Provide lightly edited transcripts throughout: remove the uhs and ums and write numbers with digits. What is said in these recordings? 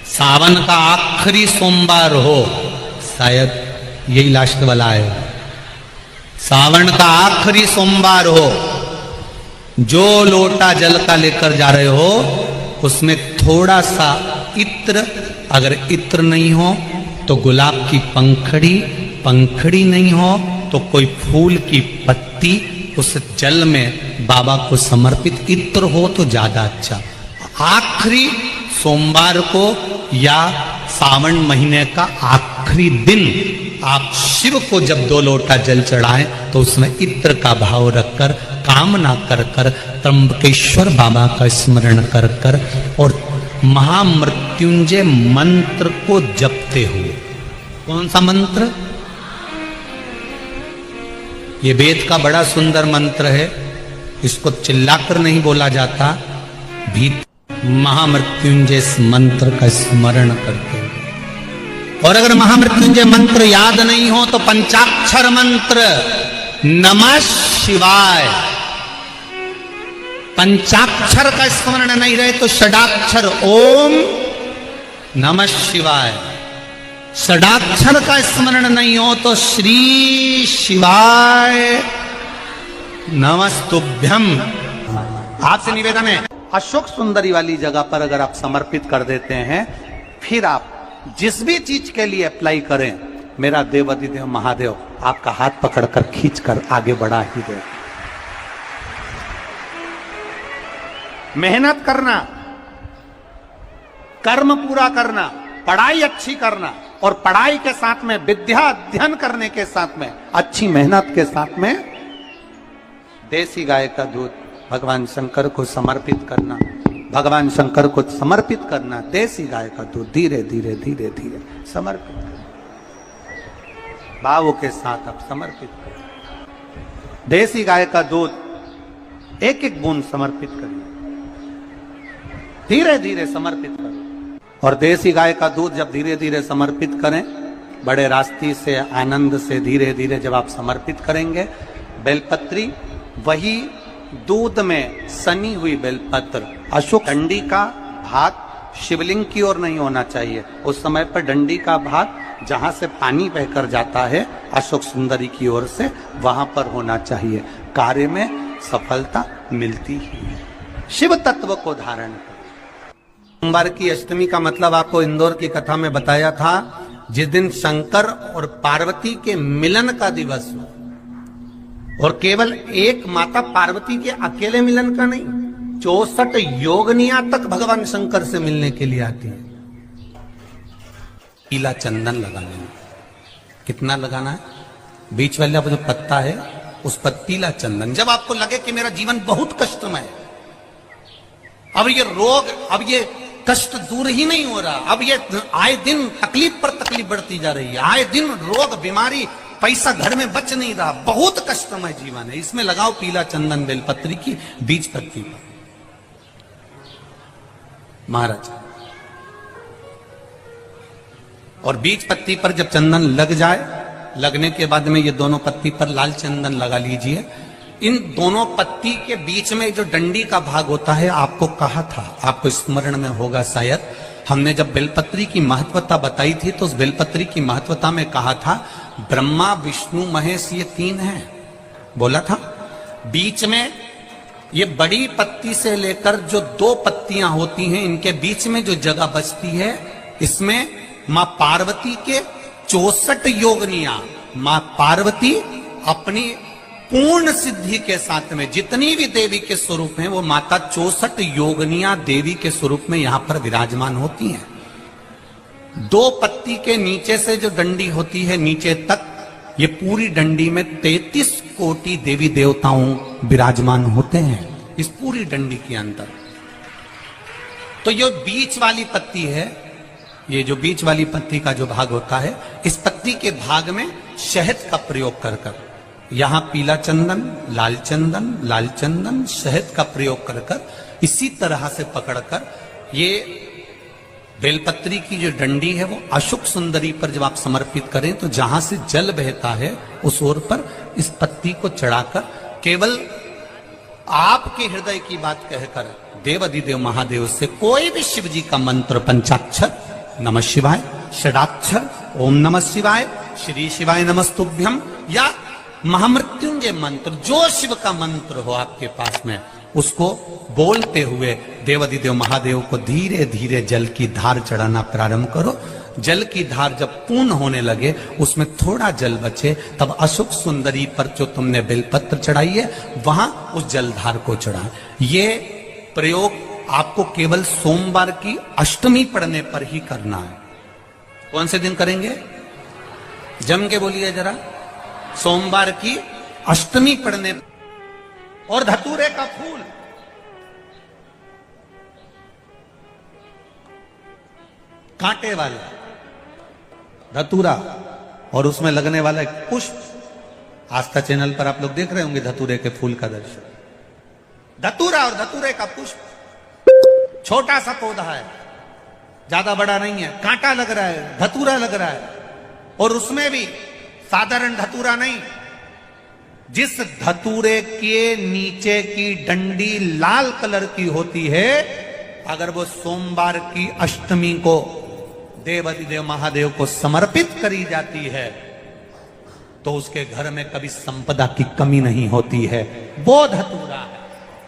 सावन का आखिरी सोमवार हो, शायद यही लास्ट वाला है, सावन का आखिरी सोमवार हो, जो लोटा जल का लेकर जा रहे हो उसमें थोड़ा सा इत्र, अगर इत्र नहीं हो तो गुलाब की पंखड़ी, पंखड़ी नहीं हो तो कोई फूल की पत्ती उस जल में बाबा को समर्पित, इत्र हो तो ज्यादा अच्छा। आखिरी सोमवार को या सावन महीने का आखिरी दिन आप शिव को जब 2 लोटा जल चढ़ाएं तो उसमें इत्र का भाव रखकर, कामना कर कर, त्र्यंबकेश्वर बाबा का स्मरण कर कर और महामृत्युंजय मंत्र को जपते हुए। कौन सा मंत्र? ये वेद का बड़ा सुंदर मंत्र है, इसको चिल्लाकर नहीं बोला जाता, भीतर महामृत्युंजय मंत्र का स्मरण करते हैं। और अगर महामृत्युंजय मंत्र याद नहीं हो तो पंचाक्षर मंत्र नमः शिवाय, पंचाक्षर का स्मरण नहीं रहे तो षडाक्षर ओम नमः शिवाय, षडाक्षर का स्मरण नहीं हो तो श्री शिवाय नमस्तुभ्यम। आपसे निवेदन है, अशोक सुंदरी वाली जगह पर अगर आप समर्पित कर देते हैं, फिर आप जिस भी चीज के लिए अप्लाई करें, मेरा देवाधिदेव महादेव आपका हाथ पकड़कर खींचकर आगे बढ़ा ही दे। मेहनत करना, कर्म पूरा करना, पढ़ाई अच्छी करना और पढ़ाई के साथ में विद्या अध्ययन करने के साथ में अच्छी मेहनत के साथ में देसी गाय का दूध भगवान शंकर को समर्पित करना, भगवान शंकर को समर्पित करना, देसी गाय का दूध धीरे धीरे धीरे धीरे समर्पित करना, भावों के साथ आप समर्पित करें। देसी गाय का दूध एक एक बूंद समर्पित करिए, धीरे धीरे समर्पित करें। और देसी गाय का दूध जब धीरे धीरे समर्पित करें, बड़े रास्ते से आनंद से धीरे धीरे जब आप समर्पित करेंगे, बेलपत्री वही दूध में सनी हुई बेलपत्र, अशोक डंडी का भाग शिवलिंग की ओर नहीं होना चाहिए, उस समय पर डंडी का भाग जहां से पानी बहकर जाता है अशोक सुंदरी की ओर से, वहां पर होना चाहिए। कार्य में सफलता मिलती ही है। शिव तत्व को धारण कर। सोमवार की अष्टमी का मतलब आपको इंदौर की कथा में बताया था, जिस दिन शंकर और पार्वती के मिलन का दिवस हो, और केवल एक माता पार्वती के अकेले मिलन का नहीं, 64 योगनियां तक भगवान शंकर से मिलने के लिए आती है। पीला चंदन लगाना है। कितना लगाना है? बीच वाला जो पत्ता है उस पर पीला चंदन। जब आपको लगे कि मेरा जीवन बहुत कष्टमय है, अब ये रोग, अब ये कष्ट दूर ही नहीं हो रहा, अब ये आए दिन तकलीफ पर तकलीफ बढ़ती जा रही है, आए दिन रोग बीमारी, पैसा घर में बच नहीं रहा, बहुत कष्टमय जीवन है, इसमें लगाओ पीला चंदन बेलपत्री की बीज पत्ती पर। महाराज, और बीज पत्ती पर जब चंदन लग जाए, लगने के बाद में ये दोनों पत्ती पर लाल चंदन लगा लीजिए। इन दोनों पत्ती के बीच में जो डंडी का भाग होता है, आपको कहा था, आपको स्मरण में होगा शायद, हमने जब बेलपत्री की महत्वता बताई थी तो उस बेलपत्री की महत्वता में कहा था ब्रह्मा विष्णु महेश ये 3 हैं, बोला था। बीच में ये बड़ी पत्ती से लेकर जो 2 पत्तियां होती हैं, इनके बीच में जो जगह बचती है, इसमें मां पार्वती के 64 योगनियां, मां पार्वती अपनी पूर्ण सिद्धि के साथ में जितनी भी देवी के स्वरूप हैं, वो माता 64 योगनियां देवी के स्वरूप में यहां पर विराजमान होती हैं। 2 पत्ती के नीचे से जो डंडी होती है नीचे तक, ये पूरी डंडी में 33 कोटि देवी देवताओं विराजमान होते हैं इस पूरी डंडी के अंदर। तो ये बीच वाली पत्ती है, ये जो बीच वाली पत्ती का जो भाग होता है, इस पत्ती के भाग में शहद का प्रयोग कर कर, यहां पीला चंदन, लाल चंदन, लाल चंदन, शहद का प्रयोग कर कर, इसी तरह से पकड़कर ये बेलपत्री की जो डंडी है वो अशोक सुंदरी पर जब आप समर्पित करें तो जहां से जल बहता है उस ओर पर इस पत्ती को चढ़ाकर केवल आपके हृदय की बात कहकर देवाधिदेव महादेव से कोई भी शिव जी का मंत्र पंचाक्षर नमः शिवाय, षडाक्षर ओम नमः शिवाय, श्री शिवाय नमस्तुभ्यम, या महामृत्युंजय मंत्र, जो शिव का मंत्र हो आपके पास में, उसको बोलते हुए देवाधिदेव महादेव को धीरे धीरे जल की धार चढ़ाना प्रारंभ करो। जल की धार जब पूर्ण होने लगे, उसमें थोड़ा जल बचे, तब अशोक सुंदरी पर जो तुमने बेलपत्र चढ़ाई है वहां उस जलधार को चढ़ा। ये प्रयोग आपको केवल सोमवार की अष्टमी पढ़ने पर ही करना है। कौन से दिन करेंगे? जम के बोलिए जरा। सोमवार की अष्टमी पढ़ने। और धतूरे का फूल, कांटे वाला धतूरा, और उसमें लगने वाला एक पुष्प। आस्था चैनल पर आप लोग देख रहे होंगे धतूरे के फूल का दर्शन। धतूरा और धतूरे का पुष्प, छोटा सा पौधा है, ज्यादा बड़ा नहीं है, कांटा लग रहा है, धतूरा लग रहा है, और उसमें भी साधारण धतूरा नहीं। जिस धतूरे के नीचे की डंडी लाल कलर की होती है, अगर वो सोमवार की अष्टमी को देवाधिदेव महादेव को समर्पित करी जाती है, तो उसके घर में कभी संपदा की कमी नहीं होती है। वो धतूरा है,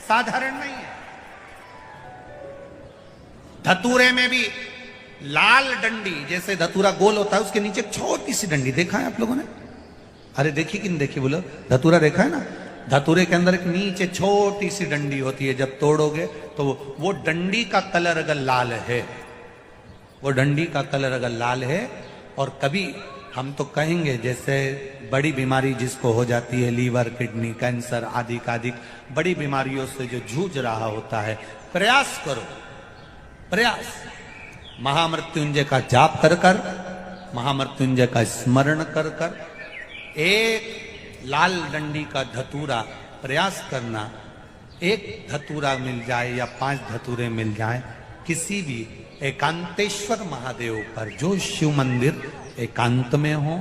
साधारण नहीं है। धतूरे में भी लाल डंडी, जैसे धतूरा गोल होता है, उसके नीचे छोटी सी डंडी, देखा है आप लोगों ने? अरे देखी कि नहीं देखी बोलो? धतूरा देखा है ना? धतूरे के अंदर एक नीचे छोटी सी डंडी होती है, जब तोड़ोगे तो वो डंडी का कलर अगर लाल है, वो डंडी का कलर अगर लाल है, और कभी हम तो कहेंगे जैसे बड़ी बीमारी जिसको हो जाती है, लीवर, किडनी, कैंसर आदि बड़ी बीमारियों से जो जूझ रहा होता है, प्रयास करो, प्रयास महामृत्युंजय का जाप कर कर, महामृत्युंजय का स्मरण कर कर, एक लाल डंडी का धतूरा प्रयास करना। एक धतूरा मिल जाए या 5 धतूरे मिल जाए, किसी भी एकांतेश्वर महादेव पर, जो शिव मंदिर एकांत में हो,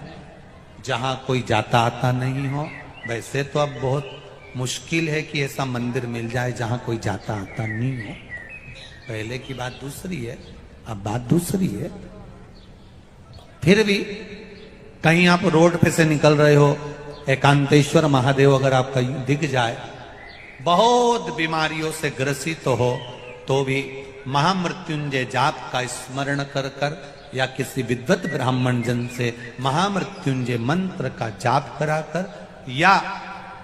जहां कोई जाता आता नहीं हो। वैसे तो अब बहुत मुश्किल है कि ऐसा मंदिर मिल जाए जहां कोई जाता आता नहीं हो। पहले की बात दूसरी है, अब बात दूसरी है। फिर भी कहीं आप रोड पे से निकल रहे हो, एकांतेश्वर महादेव अगर आपका दिख जाए, बहुत बीमारियों से ग्रसित हो, तो भी महामृत्युंजय जाप का स्मरण कर कर, या किसी विद्वत ब्राह्मण जन से महामृत्युंजय मंत्र का जाप कराकर, या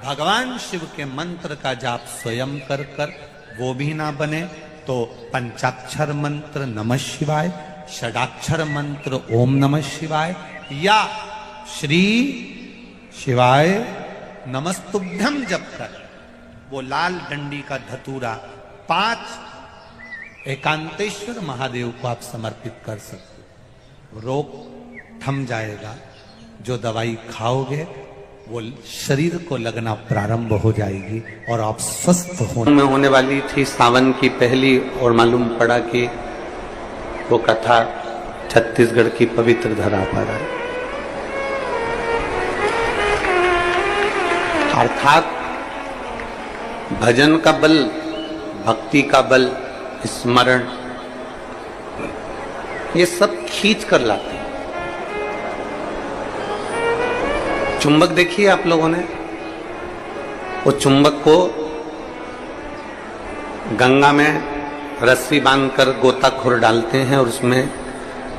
भगवान शिव के मंत्र का जाप स्वयं कर कर, वो भी ना बने तो पंचाक्षर मंत्र नमः शिवाय, षडाक्षर मंत्र ओम नमः शिवाय, या श्री शिवाय नमस्तुभ्यम जप कर वो लाल डंडी का धतूरा 5 एकांतेश्वर महादेव को आप समर्पित कर सकते हो। रोग थम जाएगा। जो दवाई खाओगे वो शरीर को लगना प्रारंभ हो जाएगी और आप स्वस्थ होने वाली थी। सावन की पहली, और मालूम पड़ा कि वो कथा छत्तीसगढ़ की पवित्र धरा पर है। अर्थात भजन का बल, भक्ति का बल, स्मरण, ये सब खींच कर लाते हैं। चुंबक देखिए आप लोगों ने, वो चुंबक को गंगा में रस्सी बांधकर गोताखोर डालते हैं और उसमें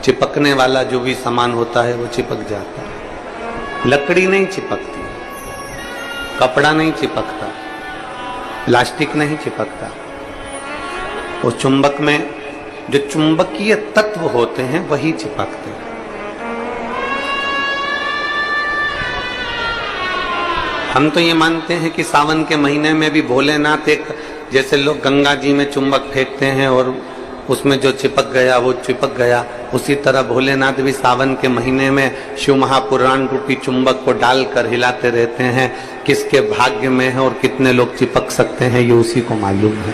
चिपकने वाला जो भी सामान होता है वो चिपक जाता है। लकड़ी नहीं चिपकती, कपड़ा नहीं चिपकता, प्लास्टिक नहीं चिपकता। वो चुंबक में जो चुंबकीय तत्व होते हैं वही चिपकते हैं। हम तो ये मानते हैं कि सावन के महीने में भी भोलेनाथ एक, जैसे लोग गंगा जी में चुंबक फेंकते हैं और उसमें जो चिपक गया वो चिपक गया, उसी तरह भोलेनाथ भी सावन के महीने में शिव महापुराण रूपी चुंबक को डालकर हिलाते रहते हैं। किसके भाग्य में है और कितने लोग चिपक सकते हैं ये उसी को मालूम है।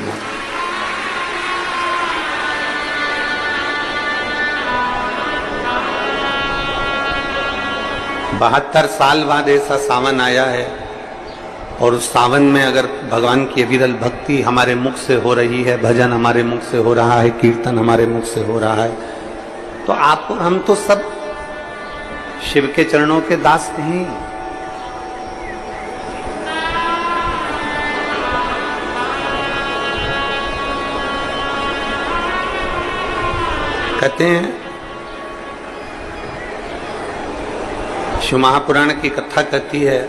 72 साल बाद ऐसा सावन आया है, और उस सावन में अगर भगवान की अविरल भक्ति हमारे मुख से हो रही है, भजन हमारे मुख से हो रहा है, कीर्तन हमारे मुख से हो रहा है, तो आप और हम तो सब शिव के चरणों के दास हैं। कहते हैं, शिव महापुराण की कथा कहती है,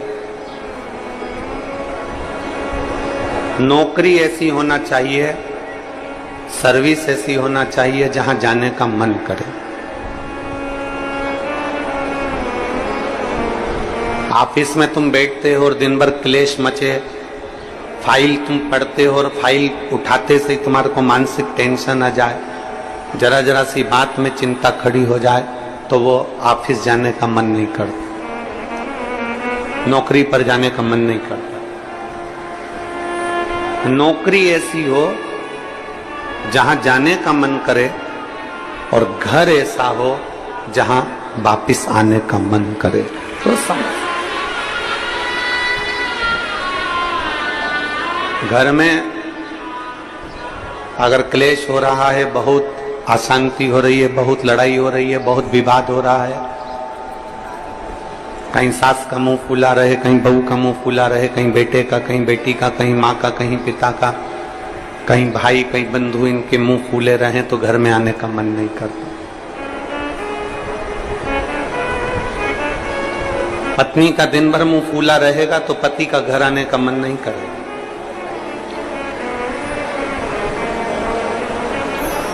नौकरी ऐसी होना चाहिए, सर्विस ऐसी होना चाहिए जहां जाने का मन करे। ऑफिस में तुम बैठते हो और दिन भर क्लेश मचे, फाइल तुम पढ़ते हो और फाइल उठाते से ही तुम्हारे को मानसिक टेंशन आ जाए, जरा जरा सी बात में चिंता खड़ी हो जाए, तो वो ऑफिस जाने का मन नहीं करता, नौकरी पर जाने का मन नहीं करता। नौकरी ऐसी हो जहां जाने का मन करे और घर ऐसा हो जहां वापिस आने का मन करे। तो घर में अगर क्लेश हो रहा है, बहुत अशांति हो रही है, बहुत लड़ाई हो रही है, बहुत विवाद हो रहा है, कहीं सास का मुंह फूला रहे, कहीं बहू का मुंह फूला रहे, कहीं बेटे का, कहीं बेटी का, कहीं माँ का, कहीं पिता का, कहीं भाई, कहीं बंधु, इनके मुंह फूले रहे तो घर में आने का मन नहीं करता। पत्नी का दिन भर मुंह फूला रहेगा तो पति का घर आने का मन नहीं करेगा।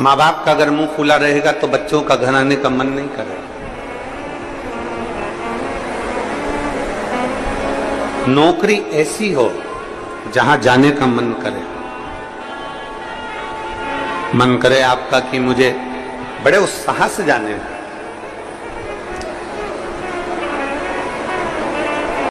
माँ बाप का अगर मुंह फूला रहेगा तो बच्चों का घर आने का मन नहीं करेगा। नौकरी ऐसी हो जहां जाने का मन करे। मन करे आपका कि मुझे बड़े उत्साह से जाने